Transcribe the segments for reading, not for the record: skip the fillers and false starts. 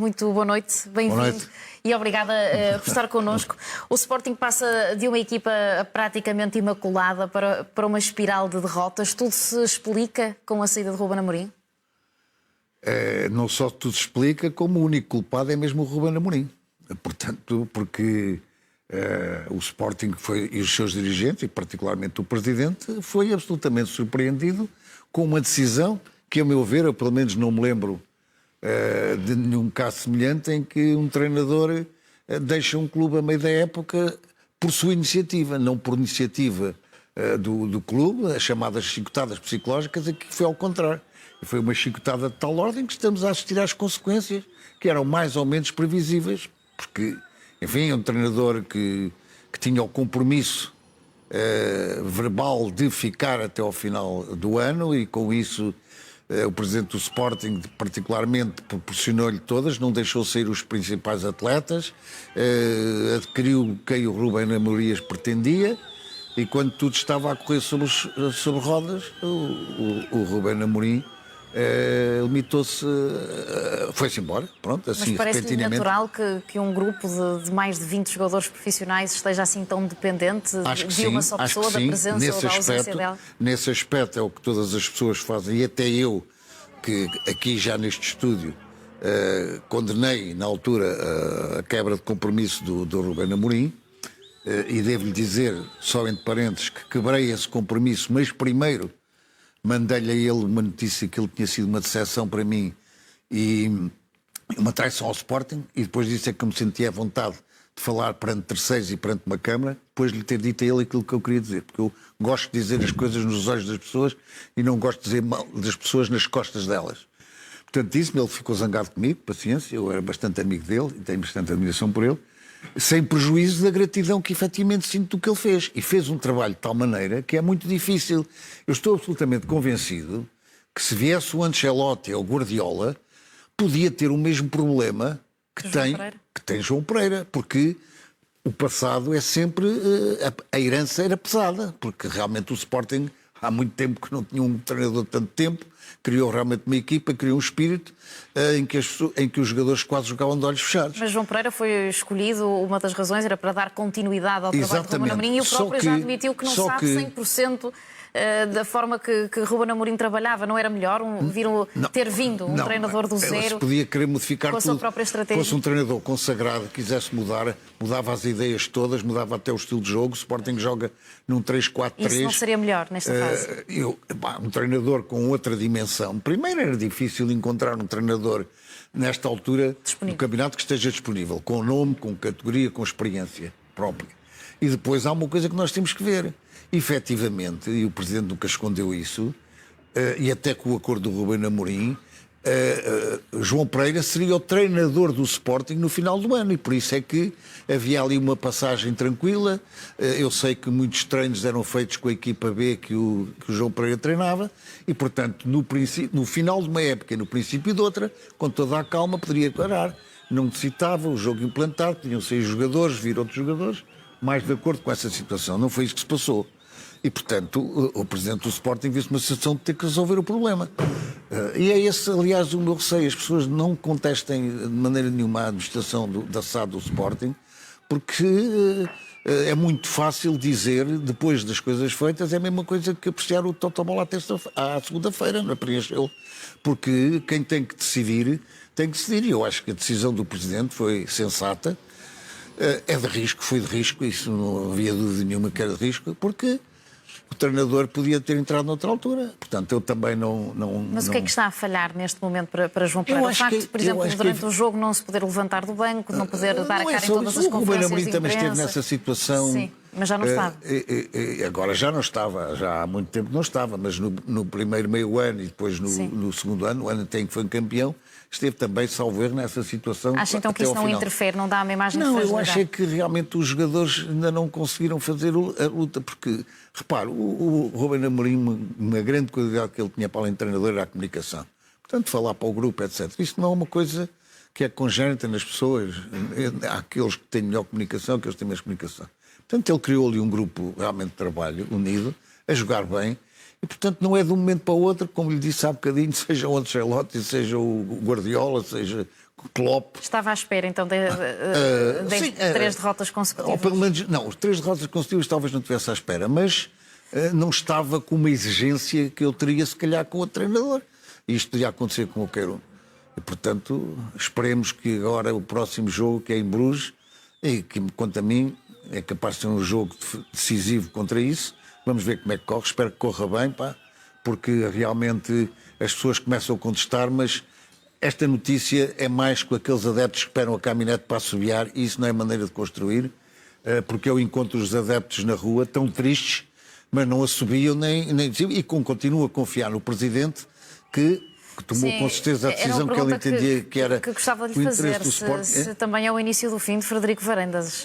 muito boa noite, bem-vindo e obrigada por estar connosco. O Sporting passa de uma equipa praticamente imaculada para uma espiral de derrotas. Tudo se explica com a saída de Ruben Amorim? Não só tudo se explica, como o único culpado é mesmo o Ruben Amorim. Portanto, porque o Sporting e os seus dirigentes, e particularmente o Presidente, foi absolutamente surpreendido com uma decisão que, a meu ver, eu pelo menos não me lembro de nenhum caso semelhante em que um treinador deixa um clube a meio da época por sua iniciativa, não por iniciativa do clube, as chamadas chicotadas psicológicas, e que foi ao contrário. Foi uma chicotada de tal ordem que estamos a assistir às consequências que eram mais ou menos previsíveis, porque, enfim, um treinador que tinha o compromisso verbal de ficar até ao final do ano, e com isso o presidente do Sporting particularmente proporcionou-lhe todas, não deixou sair os principais atletas, adquiriu quem o Ruben Amorim pretendia, e quando tudo estava a correr sobre rodas, o Ruben Amorim limitou-se, foi-se embora, pronto, assim. Mas parece-lhe natural que um grupo de mais de 20 jogadores profissionais esteja assim tão dependente de uma só pessoa, da presença ou da ausência dela? Nesse aspecto é o que todas as pessoas fazem, e até eu, que aqui já neste estúdio condenei na altura a quebra de compromisso do Ruben Amorim, e devo-lhe dizer, só entre parênteses, que quebrei esse compromisso, mas primeiro mandei-lhe a ele uma notícia que ele tinha sido uma decepção para mim e uma traição ao Sporting, e depois disso é que eu me sentia à vontade de falar perante terceiros e perante uma Câmara, depois de lhe ter dito a ele aquilo que eu queria dizer, porque eu gosto de dizer as coisas nos olhos das pessoas e não gosto de dizer mal das pessoas nas costas delas. Portanto, disse-me, ele ficou zangado comigo, paciência, eu era bastante amigo dele e tenho bastante admiração por ele, sem prejuízo da gratidão que efetivamente sinto do que ele fez. E fez um trabalho de tal maneira que é muito difícil. Eu estou absolutamente convencido que se viesse o Ancelotti ou o Guardiola, podia ter o mesmo problema que tem João Pereira, porque o passado é sempre... a herança era pesada, porque realmente o Sporting há muito tempo que não tinha um treinador de tanto tempo, criou realmente uma equipa, criou um espírito em que os jogadores quase jogavam de olhos fechados. Mas João Pereira foi escolhido, uma das razões era para dar continuidade ao trabalho de Ruben Amorim, e o próprio já admitiu que não sabe 100% da forma que Ruben Amorim trabalhava. Não era melhor ter vindo um treinador do zero? Se podia querer modificar com a sua própria estratégia. Fosse um treinador consagrado, quisesse mudar, mudava as ideias todas, mudava até o estilo de jogo. O Sporting joga num 3-4-3. Isso não seria melhor nesta fase? Um treinador com outra dimensão. Primeiro era difícil encontrar um treinador nesta altura do campeonato que esteja disponível, com nome, com categoria, com experiência própria. E depois há uma coisa que nós temos que ver. Efetivamente, e o Presidente nunca escondeu isso, e até com o acordo do Ruben Amorim, João Pereira seria o treinador do Sporting no final do ano, e por isso é que havia ali uma passagem tranquila. Eu sei que muitos treinos eram feitos com a equipa B que o João Pereira treinava, e portanto no final de uma época e no princípio de outra, com toda a calma, poderia parar. Não necessitava o jogo implantado, tinham sair jogadores, vir outros jogadores, mais de acordo com essa situação. Não foi isso que se passou. E, portanto, o Presidente do Sporting viu-se uma situação de ter que resolver o problema. E é esse, aliás, o meu receio. As pessoas não contestem de maneira nenhuma a administração da SAD do Sporting, porque é muito fácil dizer, depois das coisas feitas, é a mesma coisa que apreciar o Totobola à segunda-feira, não é? Preenchê-lo. Porque quem tem que decidir, tem que decidir. E eu acho que a decisão do Presidente foi sensata. É de risco, foi de risco, isso não havia dúvida nenhuma que era de risco, porque o treinador podia ter entrado noutra altura. Portanto, eu também não... Mas o que é que está a falhar neste momento para João Pereira? O facto de, por exemplo, durante o jogo não se poder levantar do banco, não poder dar a cara em todas as conferências de imprensa. O Ruben Amorim também esteve nessa situação. Sim, mas já não estava. Agora já não estava, já há muito tempo não estava, mas no primeiro meio ano e depois no segundo ano, o ano até em que foi campeão, esteve também, salvo erro, nessa situação. Acha então que isso não interfere, não dá uma imagem de fragilidade? Não, eu acho que realmente os jogadores ainda não conseguiram fazer a luta, porque, repare, o Ruben Amorim, uma grande qualidade que ele tinha para além de treinador era a comunicação. Portanto, falar para o grupo, etc. Isto não é uma coisa que é congénita nas pessoas. Há aqueles que têm melhor comunicação, aqueles que têm mais comunicação. Portanto, ele criou ali um grupo realmente de trabalho, unido, a jogar bem, e, portanto, não é de um momento para o outro, como lhe disse há bocadinho, seja o Ancelotti, seja o Guardiola, seja Klopp. Estava à espera, então, de 3 derrotas consecutivas? Ou pelo menos, não, os 3 derrotas consecutivas talvez não estivesse à espera, mas não estava com uma exigência que eu teria, se calhar, com o treinador. E isto podia acontecer com qualquer um. E, portanto, esperemos que agora o próximo jogo, que é em Bruges, e que, quanto a mim, é capaz de ser um jogo decisivo contra isso. Vamos ver como é que corre. Espero que corra bem, pá, porque realmente as pessoas começam a contestar, mas esta notícia é mais com aqueles adeptos que esperam a caminhonete para assobiar, e isso não é maneira de construir, porque eu encontro os adeptos na rua tão tristes, mas não assobiam nem diziam, e continuo a confiar no Presidente que tomou com certeza a decisão que ele entendia que era que gostava de lhe fazer, do Sporting. Se também é o início do fim de Frederico Varandas.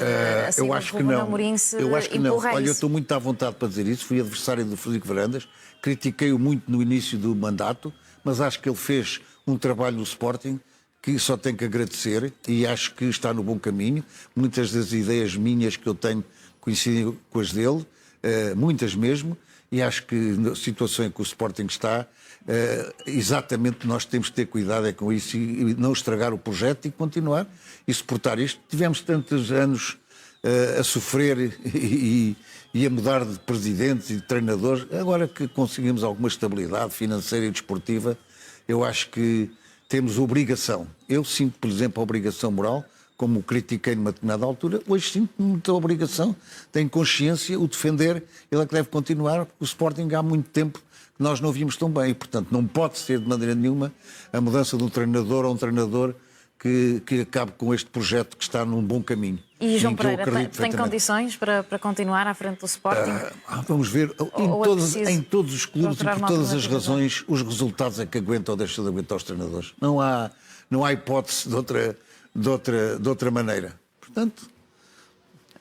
Eu acho que não. Eu acho que não. Olha, eu estou muito à vontade para dizer isso. Fui adversário do Frederico Varandas, critiquei-o muito no início do mandato, mas acho que ele fez um trabalho no Sporting que só tenho que agradecer e acho que está no bom caminho. Muitas das ideias minhas que eu tenho coincidem com as dele, muitas mesmo, e acho que na situação em que o Sporting está, exatamente nós temos que ter cuidado com isso e não estragar o projeto e continuar e suportar isto. Tivemos tantos anos a sofrer e a mudar de presidentes e de treinadores, agora que conseguimos alguma estabilidade financeira e desportiva, eu acho que temos obrigação. Eu sinto, por exemplo, a obrigação moral, como o critiquei numa determinada altura, hoje sinto muita obrigação, tenho consciência, o defender, ele é que deve continuar, porque o Sporting há muito tempo que nós não vimos tão bem, e, portanto, não pode ser de maneira nenhuma a mudança de um treinador ou um treinador que acabe com este projeto que está num bom caminho. E João Pereira tem condições para continuar à frente do Sporting? Vamos ver, em todos os clubes e por todas as razões, os resultados é que aguentam ou deixam de aguentar os treinadores. Não há hipótese de outra maneira. Portanto,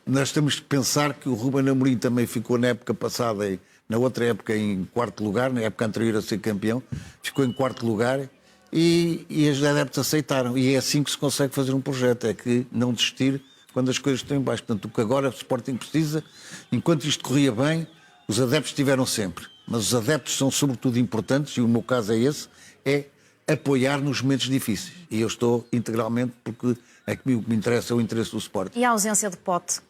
nós temos que pensar que o Ruben Amorim também ficou na época passada e na outra época em 4º lugar, na época anterior a ser campeão, ficou em 4º lugar e os adeptos aceitaram. E é assim que se consegue fazer um projeto, é que não desistir quando as coisas estão em baixo. Portanto, o que agora o Sporting precisa, enquanto isto corria bem, os adeptos estiveram sempre. Mas os adeptos são sobretudo importantes, e o meu caso é esse, é apoiar nos momentos difíceis. E eu estou integralmente, porque é que o que me interessa é o interesse do Sporting. E a ausência de Pote?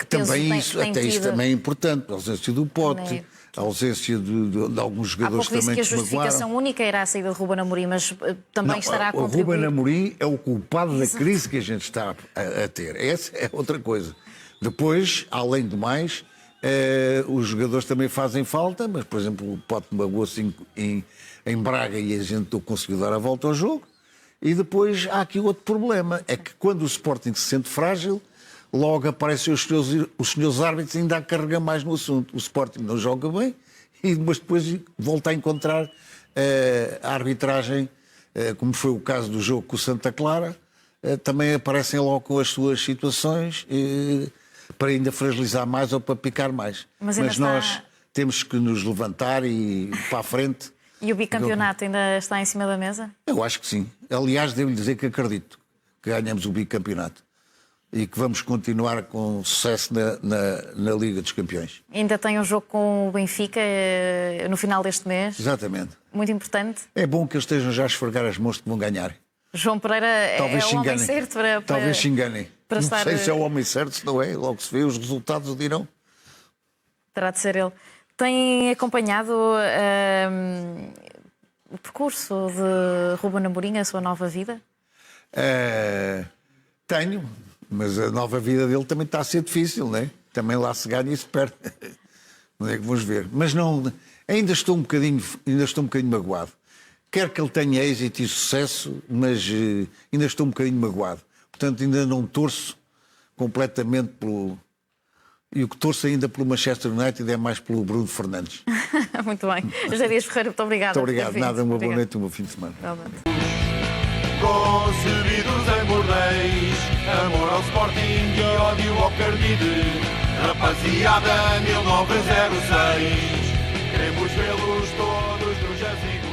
Também isso também é importante. A ausência do Pote, a ausência de alguns jogadores também que a justificação única era a saída de Ruben Amorim, mas também estará a contribuir. O Ruben Amorim é o culpado da crise que a gente está a ter. Essa é outra coisa. Depois, além do mais, os jogadores também fazem falta, mas, por exemplo, o Pote magoou-se em Braga e a gente não conseguiu dar a volta ao jogo. E depois há aqui outro problema, é que quando o Sporting se sente frágil, logo aparecem os senhores árbitros e ainda a carregar mais no assunto. O Sporting não joga bem, mas depois volta a encontrar a arbitragem, como foi o caso do jogo com o Santa Clara, também aparecem logo com as suas situações para ainda fragilizar mais ou para picar mais. Mas nós temos que nos levantar e ir para a frente. E o bicampeonato ainda está em cima da mesa? Eu acho que sim. Aliás, devo-lhe dizer que acredito que ganhamos o bicampeonato e que vamos continuar com sucesso na Liga dos Campeões. Ainda tem um jogo com o Benfica no final deste mês. Exatamente. Muito importante. É bom que eles estejam já a esfregar as mãos que vão ganhar. João Pereira é o homem certo para Talvez se enganem. Não estar... sei se é o homem certo, se não é. Logo se vê, os resultados o dirão. Terá de ser ele. Tem acompanhado o percurso de Ruben Amorim, a sua nova vida? Tenho, mas a nova vida dele também está a ser difícil, não é? Também lá se ganha e se perde. Não é que vamos ver. Mas não, ainda estou um bocadinho magoado. Quero que ele tenha êxito e sucesso, mas ainda estou um bocadinho magoado. Portanto, ainda não torço completamente pelo... E o que torço ainda pelo Manchester United é mais pelo Bruno Fernandes. Muito bem. José Dias Ferreira, muito obrigado. Muito obrigado. Nada, uma boa noite e um bom fim de semana. Concebidos em Bordeis, amor ao Sporting e ódio ao Cardide. Rapaziada 1906, queremos vê-los todos no Jazigo.